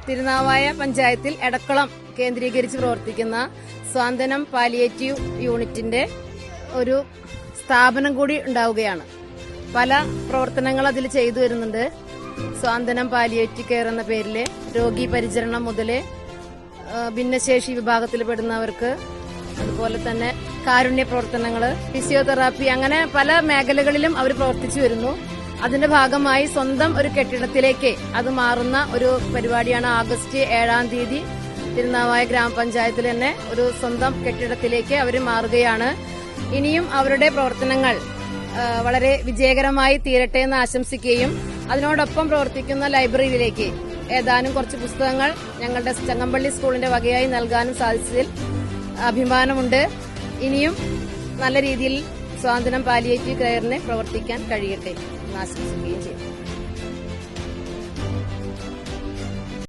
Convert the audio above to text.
തിരുനാവായ പഞ്ചായത്തിൽ എടക്കുളം കേന്ദ്രീകരിച്ച് പ്രവർത്തിക്കുന്ന സ്വാന്തനം പാലിയേറ്റീവ് യൂണിറ്റിന്റെ ഒരു സ്ഥാപനം കൂടി ഉണ്ടാവുകയാണ്. പല പ്രവർത്തനങ്ങൾ അതിൽ ചെയ്തു വരുന്നുണ്ട്. സ്വാന്തനം പാലിയേറ്റീവ് കെയർ എന്ന പേരില് രോഗി പരിചരണം മുതല് ഭിന്നശേഷി വിഭാഗത്തിൽപ്പെടുന്നവർക്ക്, അതുപോലെ തന്നെ കാരുണ്യ പ്രവർത്തനങ്ങള്, ഫിസിയോതെറാപ്പി, അങ്ങനെ പല മേഖലകളിലും അവർ പ്രവർത്തിച്ചു വരുന്നു. അതിന്റെ ഭാഗമായി സ്വന്തം ഒരു കെട്ടിടത്തിലേക്ക് അത് മാറുന്ന ഒരു പരിപാടിയാണ്. ആഗസ്റ്റ് 7-ാം തീയതി തിരുനാവായ ഗ്രാമപഞ്ചായത്തിൽ തന്നെ ഒരു സ്വന്തം കെട്ടിടത്തിലേക്ക് അവർ മാറുകയാണ്. ഇനിയും അവരുടെ പ്രവർത്തനങ്ങൾ വളരെ വിജയകരമായി തീരട്ടെ എന്ന് ആശംസിക്കുകയും അതിനോടൊപ്പം പ്രവർത്തിക്കുന്ന ലൈബ്രറിയിലേക്ക് ഏതാനും കുറച്ച് പുസ്തകങ്ങൾ ഞങ്ങളുടെ ചങ്ങമ്പള്ളി സ്കൂളിന്റെ വകയായി നൽകാനും സാധിച്ചതിൽ അഭിമാനമുണ്ട്. ഇനിയും നല്ല രീതിയിൽ സ്വാന്തനം പാലിയേറ്റീവ് കെയറിന് പ്രവർത്തിക്കാൻ കഴിയട്ടെ എന്ന് ആശംസിക്കുകയും ചെയ്യും.